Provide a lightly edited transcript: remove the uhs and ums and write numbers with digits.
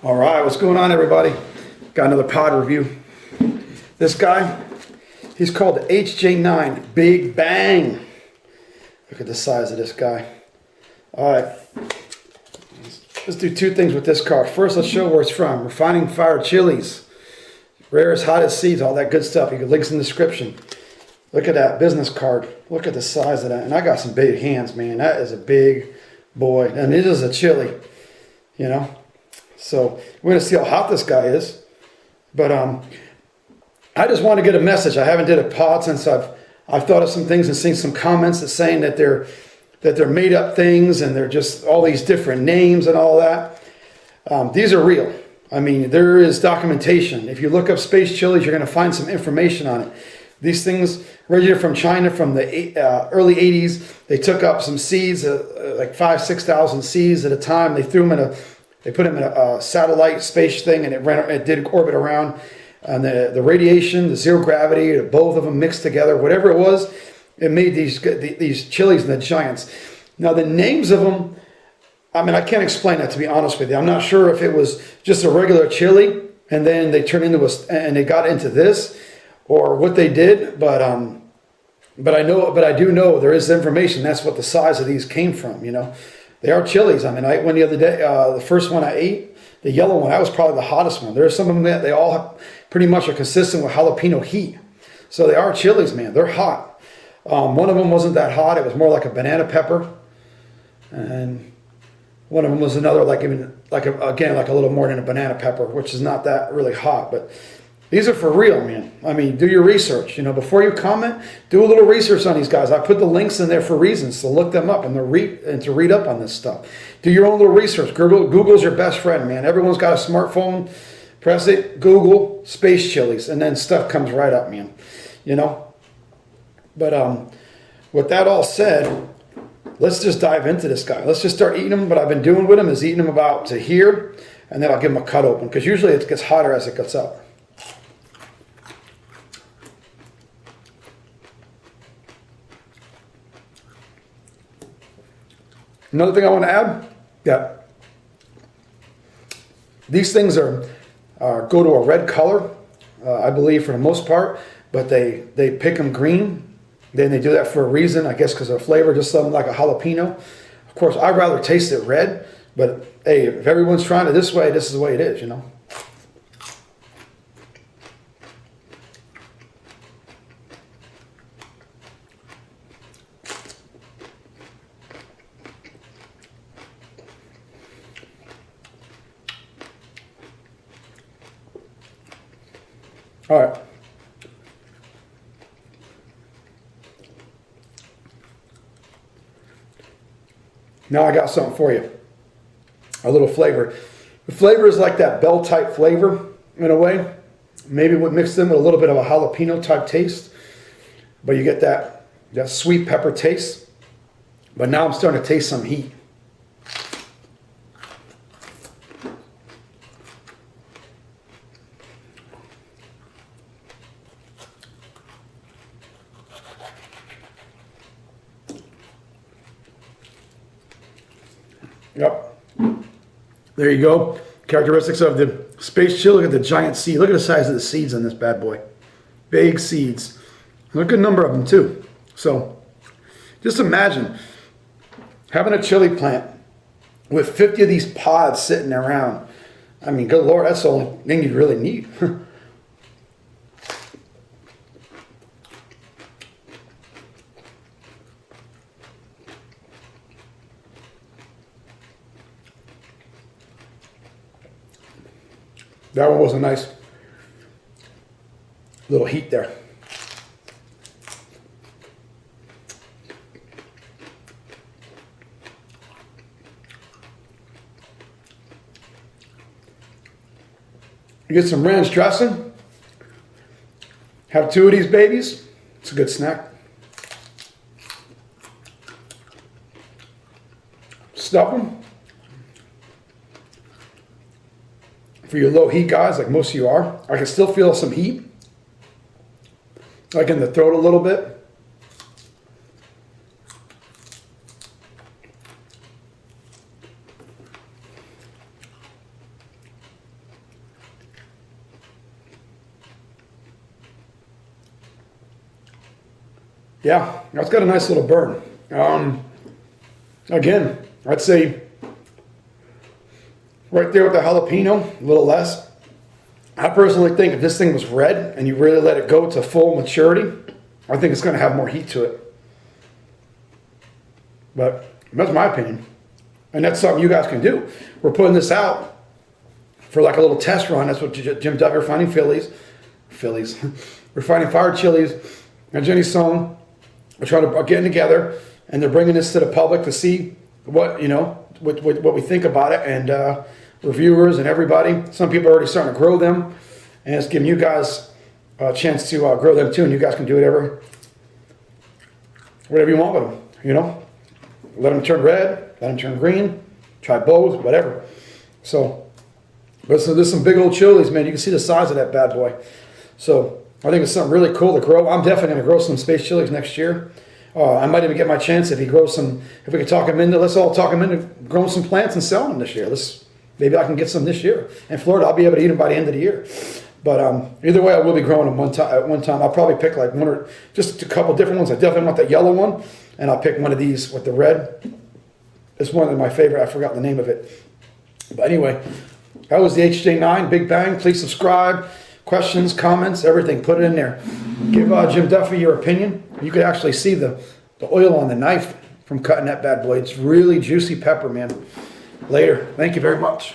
All right, what's going on, everybody? Got another pod review. This guy, he's called the hj9 Big Bang. Look at the size of this guy. All right, let's do two things with this car. First, let's show where it's from. Refining Fire Chiles. Rarest, hottest seeds, all that good stuff. You can links in the description. Look at that business card. Look at the size of that. And I got some big hands, man. That is a big boy. And it is a chili, you know. So we're going to see how hot this guy is. But I just want to get a message. I haven't did a pod since I've thought of some things and seen some comments that saying that they're made up things and they're just all these different names and all that. These are real. I mean, there is documentation. If you look up space chilies, you're going to find some information on it. These things originated from China from the early 80s. They took up some seeds, like 6,000 seeds at a time. They threw them they put them in a satellite space thing, and it did orbit around. And the radiation, the zero gravity, both of them mixed together, whatever it was, it made these chilies and the giants. Now the names of them, I mean, I can't explain that, to be honest with you. I'm not sure if it was just a regular chili and then they turned into and they got into this, or what they did. But I do know there is information. That's what the size of these came from. You know, they are chilies. I mean, I went the other day. The first one I ate, the yellow one, that was probably the hottest one. There's some of them that they all pretty much are consistent with jalapeno heat. So they are chilies, man. They're hot. One of them wasn't that hot. It was more like a banana pepper, and one of them was another like a little more than a banana pepper, which is not that really hot. But these are for real, man. I mean, do your research. You know, before you comment, do a little research on these guys. I put the links in there for reasons, so look them up and to read up on this stuff. Do your own little research. Google's your best friend, man. Everyone's got a smartphone. Press it, Google space chilies, and then stuff comes right up, man. You know. But with that all said, let's just dive into this guy. Let's just start eating them. What I've been doing with him is eating them about to here, and then I'll give him a cut open, because usually it gets hotter as it gets up. Another thing I want to add, yeah, these things go to a red color, I believe, for the most part, but they pick them green. Then they do that for a reason, I guess, because of flavor, just something like a jalapeno. Of course, I'd rather taste it red, but hey, if everyone's trying it this way, this is the way it is, you know. All right. Now I got something for you. A little flavor. The flavor is like that bell type flavor in a way. Maybe what mixed in with a little bit of a jalapeno type taste. But you get that sweet pepper taste. But now I'm starting to taste some heat. Yep. There you go. Characteristics of the space chili. Look at the giant seed. Look at the size of the seeds on this bad boy. Big seeds. Look at a number of them too. So just imagine having a chili plant with 50 of these pods sitting around. I mean, good Lord, that's the only thing you really need. That one was a nice little heat there. You get some ranch dressing. Have two of these babies. It's a good snack. Stuff them. For your low heat guys, like most of you are, I can still feel some heat, like in the throat a little bit. Yeah, that's got a nice little burn. Again, I'd say right there with the jalapeno, a little less. I personally think if this thing was red and you really let it go to full maturity, I think it's going to have more heat to it. But that's my opinion. And that's something you guys can do. We're putting this out for like a little test run. That's what Jim Duffy, refining Phillies, refining fired chilies, and Jenny Song are trying to getting together, and they're bringing this to the public to see what, you know, what we think about it, and reviewers and everybody. Some people are already starting to grow them, and it's giving you guys a chance to grow them too, and you guys can do whatever you want with them, you know. Let them turn red, let them turn green, try both, whatever. So, there's some big old chilies, man. You can see the size of that bad boy. So, I think it's something really cool to grow. I'm definitely going to grow some space chilies next year. I might even get my chance if he grows some, if we can talk him into, let's all talk him into growing some plants and selling them this year. Maybe I can get some this year. In Florida, I'll be able to eat them by the end of the year. But either way, I will be growing them at one time. I'll probably pick like one or just a couple different ones. I definitely want that yellow one. And I'll pick one of these with the red. It's one of my favorite. I forgot the name of it. But anyway, that was the hj9 Big Bang. Please subscribe. Questions, comments, everything. Put it in there. Give Jim Duffy your opinion. You could actually see the oil on the knife from cutting that bad boy. It's really juicy pepper, man. Later. Thank you very much.